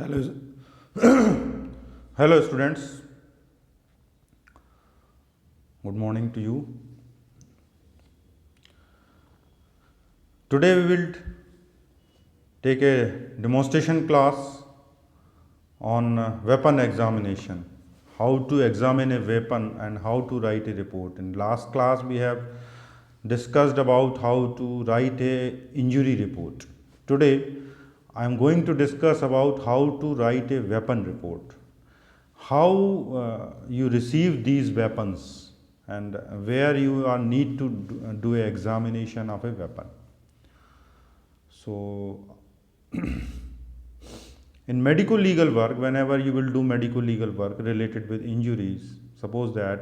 Hello, hello students. Good morning to you. Today we will take a demonstration class on weapon examination. How to examine a weapon and how to write a report. In last class we have discussed about how to write a injury report. Today I am going to discuss about how to write a weapon report. How you receive these weapons and where you are need to do a examination of a weapon. So in medico legal work, whenever you will do medico legal work related with injuries, suppose that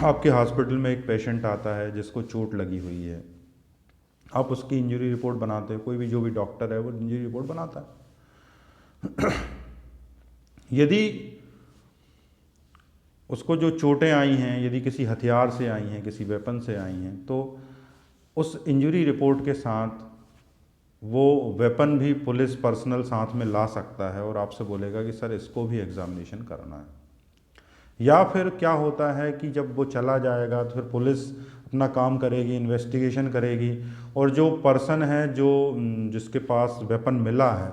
आपके hospital में एक patient आता है जिसको चोट लगी हुई है, आप उसकी इंजरी रिपोर्ट बनाते हो, कोई भी जो भी डॉक्टर है वो इंजरी रिपोर्ट बनाता है। यदि उसको जो चोटें आई हैं, यदि किसी हथियार से आई हैं, किसी वेपन से आई हैं, तो उस इंजरी रिपोर्ट के साथ वो वेपन भी पुलिस पर्सनल साथ में ला सकता है और आपसे बोलेगा कि सर इसको भी एग्जामिनेशन करना है। या फिर क्या होता है कि जब वो चला जाएगा तो फिर पुलिस अपना काम करेगी, इन्वेस्टिगेशन करेगी और जो पर्सन है जिसके पास वेपन मिला है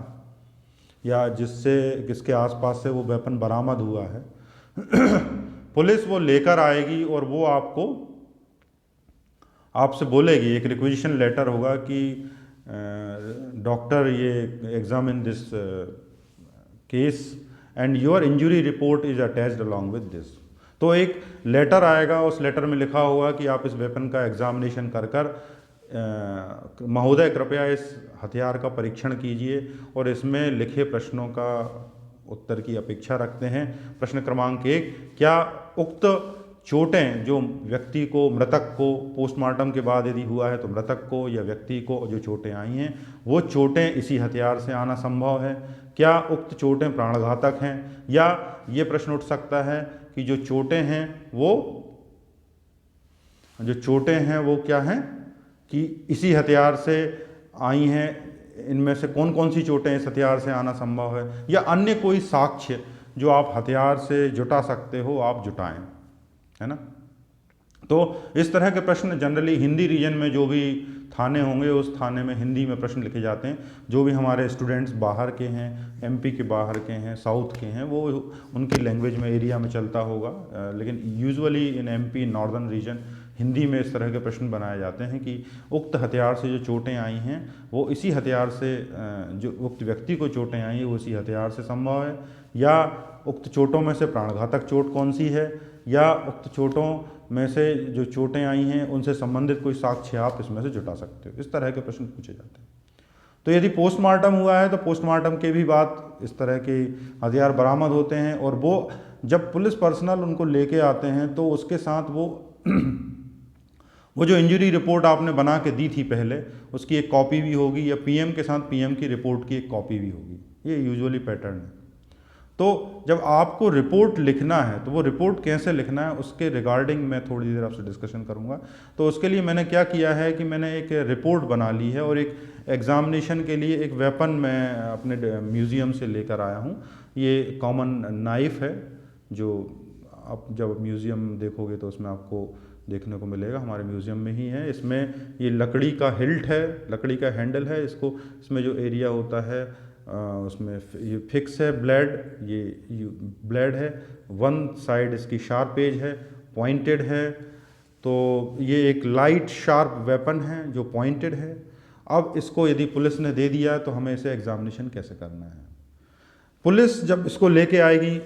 या जिसके आसपास से वो वेपन बरामद हुआ है पुलिस वो लेकर आएगी और वो आपसे बोलेगी, एक रिक्विजिशन लेटर होगा कि डॉक्टर ये examine this case and your injury report is attached along with this. तो एक लेटर आएगा, उस लेटर में लिखा होगा कि आप इस वेपन का एग्जामिनेशन कर महोदय कृपया इस हथियार का परीक्षण कीजिए और इसमें लिखे प्रश्नों का उत्तर की अपेक्षा रखते हैं। प्रश्न क्रमांक 1, क्या उक्त चोटें जो व्यक्ति को, मृतक को पोस्टमार्टम के बाद यदि हुआ है तो मृतक को या व्यक्ति को जो चोटें आई हैं वो चोटें इसी हथियार से आना संभव है? क्या उक्त चोटें प्राणघातक हैं? या ये प्रश्न उठ सकता है कि जो चोटें हैं वो क्या हैं कि इसी हथियार से आई हैं, इनमें से कौन कौन सी चोटें इस हथियार से आना संभव है? या अन्य कोई साक्ष्य जो आप हथियार से जुटा सकते हो आप जुटाएं, है ना। तो इस तरह के प्रश्न जनरली हिंदी रीजन में जो भी थाने होंगे उस थाने में हिंदी में प्रश्न लिखे जाते हैं। जो भी हमारे स्टूडेंट्स बाहर के हैं, एमपी के बाहर के हैं, साउथ के हैं, वो उनकी लैंग्वेज में एरिया में चलता होगा, लेकिन usually in MP northern region Hindi में इस तरह के प्रश्न बनाए जाते हैं कि उक्त हथियार से जो चोटें आई हैं वो इसी हथियार से, जो उक्त व्यक्ति को चोटें आई हैं वो इसी हथियार से संभव है, या उक्त चोटों में से प्राणघातक चोट कौन सी है, या उक्त चोटों में से जो चोटें आई हैं उनसे संबंधित कोई साक्ष्य आप इसमें से जुटा सकते हो। इस तरह के प्रश्न पूछे जाते हैं। तो यदि पोस्टमार्टम हुआ है तो पोस्टमार्टम के भी बाद इस तरह के हथियार बरामद होते हैं और वो जब पुलिस पर्सनल उनको लेके आते हैं तो उसके साथ वो जो इंजरी रिपोर्ट आपने बना के दी थी पहले उसकी एक कॉपी भी होगी, या पीएम के साथ पीएम की रिपोर्ट की एक कॉपी भी होगी। ये यूजुअली पैटर्न है। तो जब आपको रिपोर्ट लिखना है तो वो रिपोर्ट कैसे लिखना है उसके रिगार्डिंग मैं थोड़ी देर आपसे डिस्कशन करूंगा। तो उसके लिए मैंने क्या किया है कि मैंने एक रिपोर्ट बना ली है और एक एग्जामिनेशन के लिए एक वेपन मैं अपने म्यूज़ियम से लेकर आया हूँ। ये कॉमन नाइफ है जो आप जब म्यूज़ियम देखोगे तो उसमें आपको देखने को मिलेगा, हमारे म्यूज़ियम में ही है। इसमें ये लकड़ी का हिल्ट है, लकड़ी का हैंडल है, इसमें जो एरिया होता है उसमें ये फिक्स है ब्लेड, ये ब्लेड है, वन साइड इसकी शार्प एज है, पॉइंटेड है। तो ये एक लाइट शार्प वेपन है जो पॉइंटेड है। अब इसको यदि पुलिस ने दे दिया तो हमें इसे एग्जामिनेशन कैसे करना है। पुलिस जब इसको लेके आएगी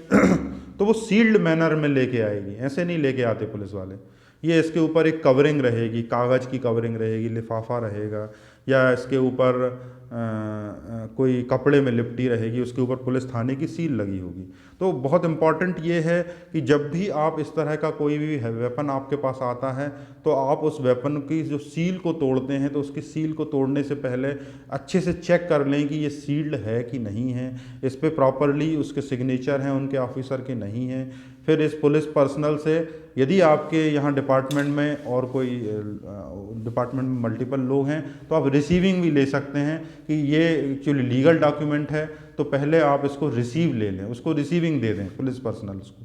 तो वो सील्ड मैनर में लेके आएगी, ऐसे नहीं लेके आते पुलिस वाले। ये इसके ऊपर एक कवरिंग रहेगी, कागज़ की कवरिंग रहेगी, लिफाफा रहेगा, या इसके ऊपर कोई कपड़े में लिपटी रहेगी, उसके ऊपर पुलिस थाने की सील लगी होगी। तो बहुत इम्पॉर्टेंट ये है कि जब भी आप इस तरह का कोई भी वेपन आपके पास आता है तो आप उस वेपन की जो सील को तोड़ते हैं तो उसकी सील को तोड़ने से पहले अच्छे से चेक कर लें कि ये सील्ड है कि नहीं है, इस पर प्रॉपरली उसके सिग्नेचर हैं उनके ऑफिसर के नहीं हैं। फिर इस पुलिस पर्सनल से यदि आपके यहाँ डिपार्टमेंट में और कोई डिपार्टमेंट में मल्टीपल लोग हैं तो आप रिसीविंग भी ले सकते हैं कि ये एक्चुअली लीगल डॉक्यूमेंट है, तो पहले आप इसको रिसीव ले लें, उसको रिसीविंग दे दें पुलिस पर्सनल उसको,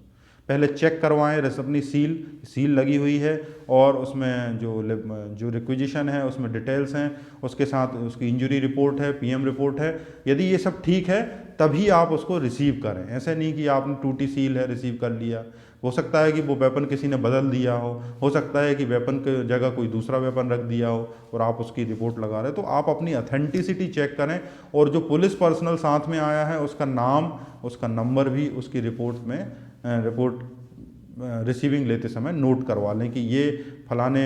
पहले चेक करवाएं अपनी सील लगी हुई है और उसमें जो रिक्विजिशन है उसमें डिटेल्स हैं, उसके साथ उसकी इंजरी रिपोर्ट है, पीएम रिपोर्ट है। यदि ये सब ठीक है तभी आप उसको रिसीव करें। ऐसे नहीं कि आपने टूटी सील है रिसीव कर लिया, हो सकता है कि वो वेपन किसी ने बदल दिया हो सकता है कि वेपन की जगह कोई दूसरा वेपन रख दिया हो और आप उसकी रिपोर्ट लगा रहे हैं। तो आप अपनी ऑथेंटिसिटी चेक करें और जो पुलिस पर्सनल साथ में आया है उसका नाम, उसका नंबर भी उसकी रिपोर्ट रिसीविंग लेते समय नोट करवा लें कि ये फलाने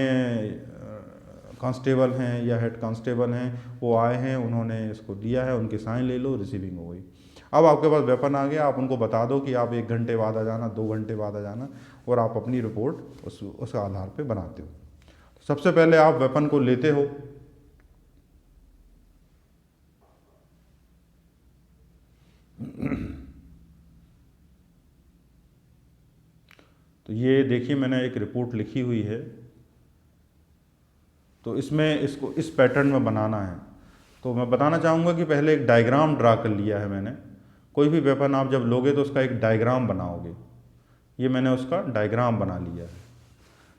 कांस्टेबल हैं या हेड कांस्टेबल हैं, वो आए हैं, उन्होंने इसको दिया है, उनके साइन ले लो, रिसीविंग हो गई। अब आपके पास वेपन आ गया, आप उनको बता दो कि आप 1 घंटे बाद आ जाना, 2 घंटे बाद आ जाना, और आप अपनी रिपोर्ट उस आधार पे बनाते हो। सबसे पहले आप वेपन को लेते हो, तो ये देखिए मैंने एक रिपोर्ट लिखी हुई है, तो इसमें इसको इस पैटर्न में बनाना है। तो मैं बताना चाहूँगा कि पहले एक डायग्राम ड्रा कर लिया है मैंने। कोई भी वेपन आप जब लोगे तो उसका एक डायग्राम बनाओगे, ये मैंने उसका डायग्राम बना लिया है।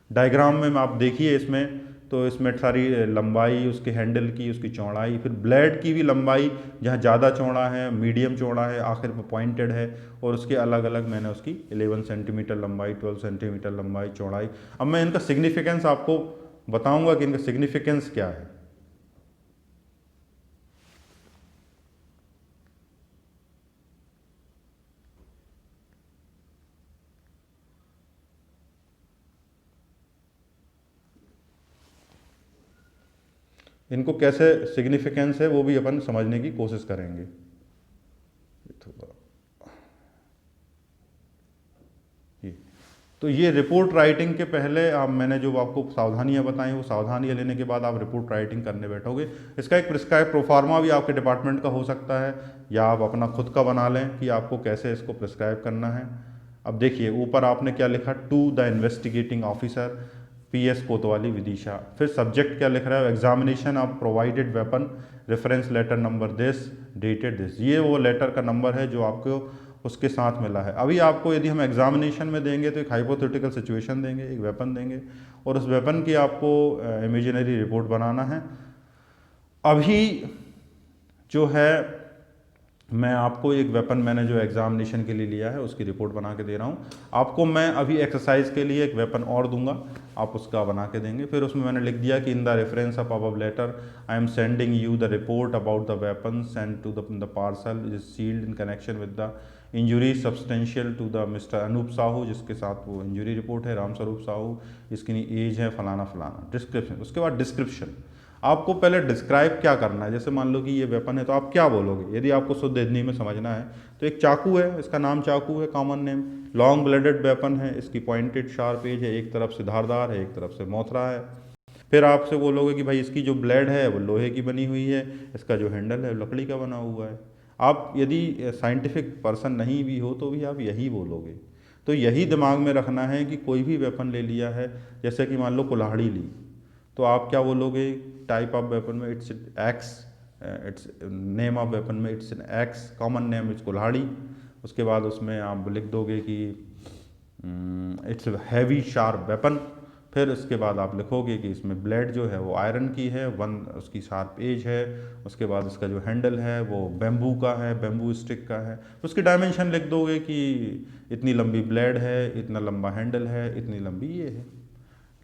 डायग्राम में आप देखिए इसमें, तो इसमें सारी लंबाई उसके हैंडल की, उसकी चौड़ाई, फिर ब्लेड की भी लंबाई, जहाँ ज़्यादा चौड़ा है, मीडियम चौड़ा है, आखिर में पॉइंटेड है, और उसके अलग अलग मैंने उसकी 11 सेंटीमीटर लंबाई, 12 सेंटीमीटर लंबाई, चौड़ाई। अब मैं इनका सिग्निफिकेंस आपको बताऊंगा कि इनका सिग्निफिकेंस क्या है। इनको कैसे सिग्निफिकेंस है वो भी अपन समझने की कोशिश करेंगे। तो ये रिपोर्ट राइटिंग के पहले आप, मैंने जो आपको सावधानियां बताई वो सावधानियां लेने के बाद आप रिपोर्ट राइटिंग करने बैठोगे। इसका एक प्रिस्क्राइब प्रोफार्मा भी आपके डिपार्टमेंट का हो सकता है, या आप अपना खुद का बना लें कि आपको कैसे इसको प्रिस्क्राइब करना है। अब देखिए ऊपर आपने क्या लिखा, to the investigating officer PS कोतवाली विदिशा। फिर सब्जेक्ट क्या लिख रहा है, examination of provided weapon, reference letter number this, dated this. ये वो लेटर का नंबर है जो आपको उसके साथ मिला है। अभी आपको यदि हम एग्जामिनेशन में देंगे तो एक हाइपोथेटिकल सिचुएशन देंगे, एक वेपन देंगे, और उस वेपन की आपको इमेजिनरी रिपोर्ट बनाना है। अभी जो है मैं आपको एक वेपन मैंने जो एग्जामिनेशन के लिए लिया है उसकी रिपोर्ट बना के दे रहा हूँ आपको। मैं अभी एक्सरसाइज के लिए एक वेपन और दूंगा, आप उसका बना के देंगे। फिर उसमें मैंने लिख दिया कि in the reference of above letter I am sending you the report about the weapon send to the parcel is sealed in connection with the injury substantial to the mister Anoop Sahu, जिसके साथ वो इंजुरी रिपोर्ट है, राम स्वरूप साहू, इसकी as है फलाना फलाना। Description, उसके बाद डिस्क्रिप्शन। आपको पहले डिस्क्राइब क्या करना है, जैसे मान लो कि ये वेपन है तो आप क्या बोलोगे यदि आपको शुद्ध हिंदी में समझना है। तो एक चाकू है, इसका नाम चाकू है, common name. Long blooded weapon है, इसकी पॉइंटेड शार्प एज है, एक तरफ से धारदार है, एक तरफ से मोथरा है। फिर आपसे बोलोगे कि भाई इसकी जो ब्लेड है वो लोहे की बनी हुई है, इसका जो हैंडल है लकड़ी का बना हुआ है। आप यदि साइंटिफिक पर्सन नहीं भी हो तो भी आप यही बोलोगे। तो यही दिमाग में रखना है कि कोई भी वेपन ले लिया है, जैसे कि मान लो कुल्हाड़ी ली, तो आप क्या बोलोगे, टाइप ऑफ वेपन में it's axe, it's name of weapon में it's an axe, common name it's कुल्हाड़ी। उसके बाद उसमें आप लिख दोगे कि इट्स हैवी शार्प वेपन। फिर उसके बाद आप लिखोगे कि इसमें ब्लेड जो है वो आयरन की है, उसकी शार्प एज है। उसके बाद इसका जो हैंडल है वो बैम्बू का है, बैम्बू स्टिक का है। तो उसकी डायमेंशन लिख दोगे कि इतनी लंबी ब्लेड है, इतना लंबा हैंडल है, इतनी लंबी ये है,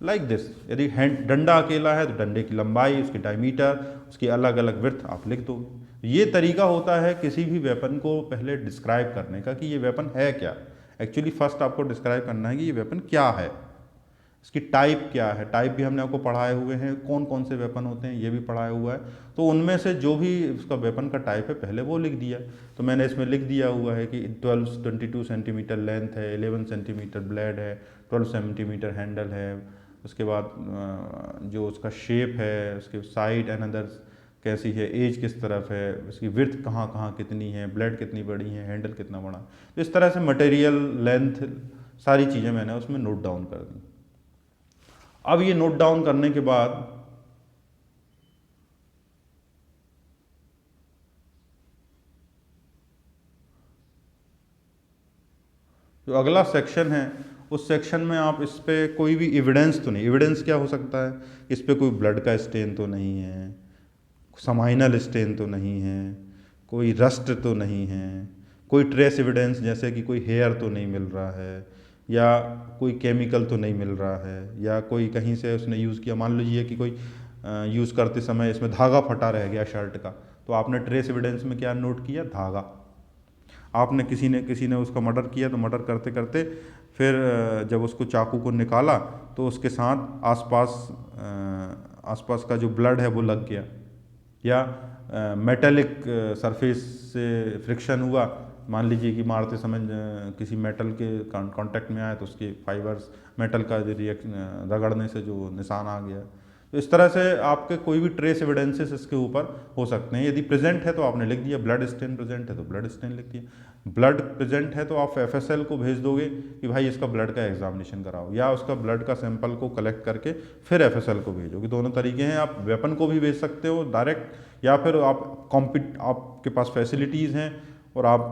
लाइक दिस। यदि डंडा अकेला है तो डंडे की लंबाई, उसकी डायमीटर, उसकी अलग अलग विड्थ आप लिख दोगे। ये तरीका होता है किसी भी वेपन को पहले डिस्क्राइब करने का कि ये वेपन है क्या। एक्चुअली फर्स्ट आपको डिस्क्राइब करना है कि ये वेपन क्या है, इसकी टाइप क्या है। टाइप भी हमने आपको पढ़ाए हुए हैं, कौन कौन से वेपन होते हैं ये भी पढ़ाया हुआ है। तो उनमें से जो भी उसका वेपन का टाइप है पहले वो लिख दिया। तो मैंने इसमें लिख दिया हुआ है कि 22 सेंटीमीटर लेंथ है, 11 सेंटीमीटर ब्लेड है, 12 सेंटीमीटर हैंडल है। उसके बाद जो उसका शेप है, उसके साइड एंड अदर्स कैसी है, एज किस तरफ है, उसकी विड्थ कहाँ कहाँ कितनी है, ब्लेड कितनी बड़ी है, हैंडल कितना बड़ा। तो इस तरह से मटेरियल, लेंथ, सारी चीज़ें मैंने उसमें नोट डाउन कर दी। अब ये नोट डाउन करने के बाद जो अगला सेक्शन है, उस सेक्शन में आप इस पे कोई भी एविडेंस तो नहीं, एविडेंस क्या हो सकता है, इस पे कोई ब्लड का स्टेन तो नहीं है, समाइनल स्टेन तो नहीं है, कोई रस्ट तो नहीं है, कोई ट्रेस एविडेंस जैसे कि कोई हेयर तो नहीं मिल रहा है, या कोई केमिकल तो नहीं मिल रहा है, या कोई कहीं से उसने यूज़ किया, मान लीजिए कि कोई यूज़ करते समय इसमें धागा फटा रह गया शर्ट का, तो आपने ट्रेस एविडेंस में क्या नोट किया, धागा। आपने किसी ने उसका मर्डर किया, तो मर्डर करते करते फिर जब उसको चाकू को निकाला तो उसके साथ आसपास का जो ब्लड है वो लग गया, या मेटेलिक सरफेस से फ्रिक्शन हुआ, मान लीजिए कि मारते समय किसी मेटल के कांटेक्ट में आए तो उसके फाइबर्स मेटल का जो रगड़ने से जो निशान आ गया। तो इस तरह से आपके कोई भी ट्रेस एविडेंसेस इसके ऊपर हो सकते हैं। यदि प्रेजेंट है तो आपने लिख दिया, ब्लड स्टेन प्रेजेंट है तो ब्लड स्टेन लिख दिया, ब्लड प्रेजेंट है तो आप एफएसएल को भेज दोगे कि भाई इसका ब्लड का एग्जामिनेशन कराओ, या उसका ब्लड का सैंपल को कलेक्ट करके फिर एफएसएल को भेजोगे। दोनों तरीके हैं, आप वेपन को भी भेज सकते हो डायरेक्ट, या फिर आपके पास फैसिलिटीज़ हैं और आप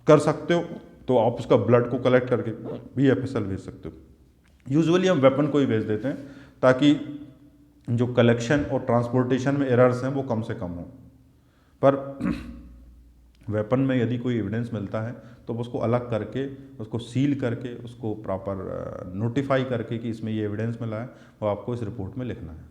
कर सकते हो तो आप उसका ब्लड को कलेक्ट करके भी एफएसएल भेज सकते हो। यूजुअली हम वेपन को ही भेज देते हैं ताकि जो कलेक्शन और ट्रांसपोर्टेशन में एरर्स हैं वो कम से कम हो। पर वेपन में यदि कोई एविडेंस मिलता है तो उसको अलग करके, उसको सील करके, उसको प्रॉपर नोटिफाई करके कि इसमें ये एविडेंस मिला है, वो आपको इस रिपोर्ट में लिखना है।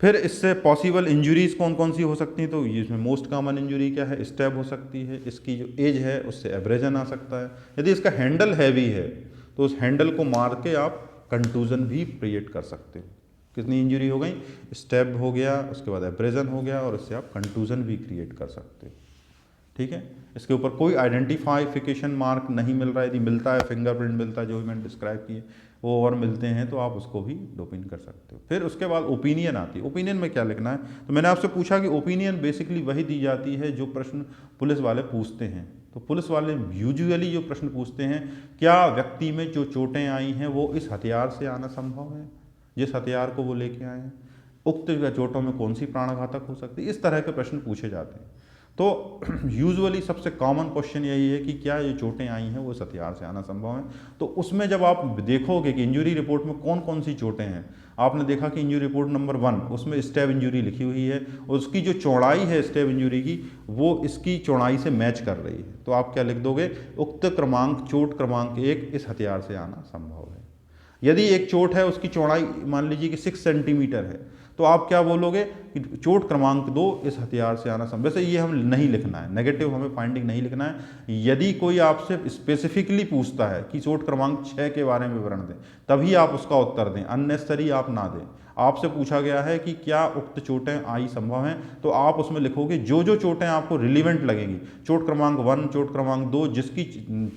फिर इससे पॉसिबल इंजरीज कौन कौन सी हो सकती हैं, तो इसमें मोस्ट कॉमन इंजरी क्या है, स्टैब हो सकती है, इसकी जो एज है उससे एब्रेजन आ सकता है, यदि इसका हैंडल हैवी है तो उस हैंडल को मार के आप कंटूजन भी क्रिएट कर सकते हो। कितनी इंजरी हो गई, स्टैब हो गया, उसके बाद एब्रेजन हो गया, और इससे आप कंटूजन भी क्रिएट कर सकते हो। ठीक है, इसके ऊपर कोई आइडेंटिफाइफिकेशन मार्क नहीं मिल रहा है, यदि मिलता है, फिंगरप्रिंट मिलता है, जो भी मैंने डिस्क्राइब किए वो और मिलते हैं तो आप उसको भी डोपिन कर सकते हो। फिर उसके बाद ओपिनियन आती है। ओपिनियन में क्या लिखना है, तो मैंने आपसे पूछा कि ओपिनियन बेसिकली वही दी जाती है जो प्रश्न पुलिस वाले पूछते हैं। तो पुलिस वाले यूजुअली जो प्रश्न पूछते हैं, क्या व्यक्ति में जो चोटें आई हैं वो इस हथियार से आना संभव है, जिस हथियार को वो लेके आए हैं, उक्त चोटों में कौन सी प्राणघातक हो सकती है, इस तरह के प्रश्न पूछे जाते हैं। तो यूजुअली सबसे कॉमन क्वेश्चन यही है कि क्या ये चोटें आई हैं वो इस हथियार से आना संभव है। तो उसमें जब आप देखोगे कि इंजरी रिपोर्ट में कौन कौन सी चोटें हैं, आपने देखा कि इंजरी रिपोर्ट नंबर 1 उसमें स्टैब इंजरी लिखी हुई है, उसकी जो चौड़ाई है स्टैब इंजरी की वो इसकी चौड़ाई से मैच कर रही है, तो आप क्या लिख दोगे, उक्त क्रमांक चोट क्रमांक 1 इस हथियार से आना संभव है। यदि एक चोट है उसकी चौड़ाई मान लीजिए कि 6 सेंटीमीटर है, तो आप क्या बोलोगे कि चोट क्रमांक 2 इस हथियार से आना संभव। वैसे ये हम नहीं लिखना है, नेगेटिव हमें फाइंडिंग नहीं लिखना है। यदि कोई आपसे स्पेसिफिकली पूछता है कि चोट क्रमांक 6 के बारे में विवरण दें, तभी आप उसका उत्तर दें, अननेसेसरी आप ना दें। आपसे पूछा गया है कि क्या उक्त चोटें आई संभव हैं, तो आप उसमें लिखोगे जो जो चोटें आपको रिलीवेंट लगेंगी, चोट क्रमांक 1, चोट क्रमांक 2, जिसकी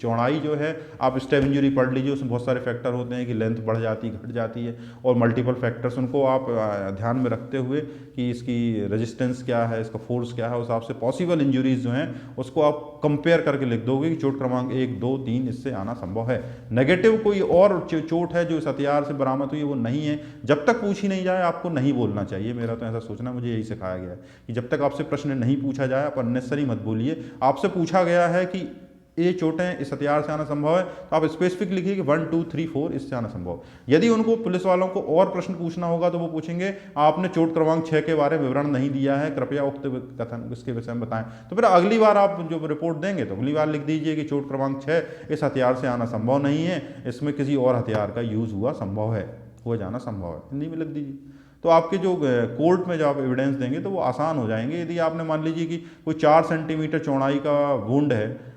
चौड़ाई जो है, आप स्टेप इंजरी पढ़ लीजिए, उसमें बहुत सारे फैक्टर होते हैं कि लेंथ बढ़ जाती घट जाती है, और मल्टीपल फैक्टर्स, उनको आप ध्यान में रखते हुए कि इसकी रेजिस्टेंस क्या है, इसका फोर्स क्या है, उस हिसाब से पॉसिबल इंजरीज जो हैं उसको आप कंपेयर करके लिख दोगे कि चोट क्रमांक 1, 2, 3 इससे आना संभव है। नेगेटिव कोई और चोट है जो इस हथियार से बरामद हुई है वो नहीं है, जब तक पूछी नहीं जाए आपको नहीं बोलना चाहिए। मेरा तो ऐसा सोचना, मुझे यही सिखाया गया है कि जब तक आपसे प्रश्न नहीं पूछा जाए आप अननेसेसरी मत बोलिए। आपसे पूछा गया है कि ये चोटें इस हथियार से आना संभव है, तो आप स्पेसिफिक लिखिए कि 1, 2, 3, 4 इससे आना संभव। यदि उनको पुलिस वालों को और प्रश्न पूछना होगा तो वो पूछेंगे आपने चोट क्रमांक 6 के बारे में विवरण नहीं दिया है, कृपया उक्त कथन इसके विषय में बताएं। तो फिर अगली बार आप जो रिपोर्ट देंगे तो अगली बार लिख दीजिए कि चोट क्रमांक 6 इस हथियार से आना संभव नहीं है, इसमें किसी और हथियार का यूज हुआ संभव है, हो जाना संभव है, हिंदी में लिख दीजिए। तो आपके जो कोर्ट में जो आप एविडेंस देंगे तो वो आसान हो जाएंगे। यदि आपने मान लीजिए कि कोई 4 सेंटीमीटर चौड़ाई का वुंड है,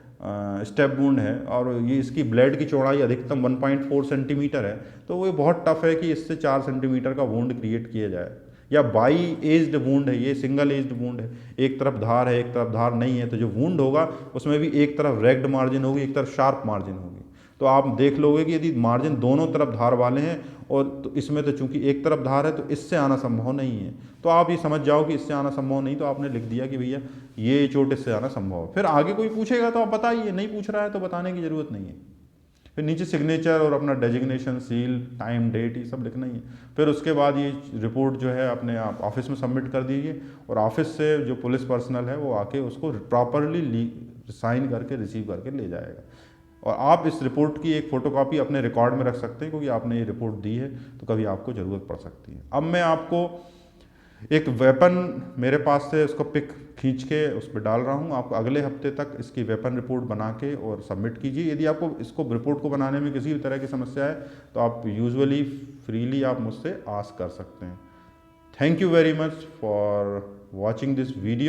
स्टेप वुंड है, और ये इसकी ब्लेड की चौड़ाई अधिकतम 1.4 सेंटीमीटर है, तो वो बहुत टफ है कि इससे 4 सेंटीमीटर का वुंड क्रिएट किया जाए। या बाई एज्ड वुंड है, ये सिंगल एज्ड वुंड है, एक तरफ धार है एक तरफ धार नहीं है, तो जो वुंड होगा उसमें भी एक तरफ रेग्ड मार्जिन होगी, एक तरफ शार्प मार्जिन होगी। तो आप देख लोगे कि यदि मार्जिन दोनों तरफ धार वाले हैं, और तो इसमें तो चूंकि एक तरफ धार है तो इससे आना संभव नहीं है, तो आप ये समझ जाओ कि इससे आना संभव नहीं, तो आपने लिख दिया कि भैया ये चोट इससे आना संभव है। फिर आगे कोई पूछेगा तो आप बताइए, नहीं पूछ रहा है तो बताने की जरूरत नहीं है। फिर नीचे सिग्नेचर और अपना डेजिग्नेशन, सील, टाइम, डेट, ये सब लिखना ही है। फिर उसके बाद ये रिपोर्ट जो है अपने आप ऑफिस में सबमिट कर दीजिए, और ऑफिस से जो पुलिस पर्सनल है वो आके उसको प्रॉपरली साइन करके रिसीव करके ले जाएगा। और आप इस रिपोर्ट की एक फ़ोटोकॉपी अपने रिकॉर्ड में रख सकते हैं, क्योंकि आपने ये रिपोर्ट दी है तो कभी आपको ज़रूरत पड़ सकती है। अब मैं आपको एक वेपन मेरे पास से उसको पिक खींच के उस पर डाल रहा हूँ। आप अगले हफ्ते तक इसकी वेपन रिपोर्ट बना के और सबमिट कीजिए। यदि आपको इसको रिपोर्ट को बनाने में किसी भी तरह की समस्या है तो आप यूजुअली फ्रीली आप मुझसे आस्क कर सकते हैं। Thank you very much for watching this video.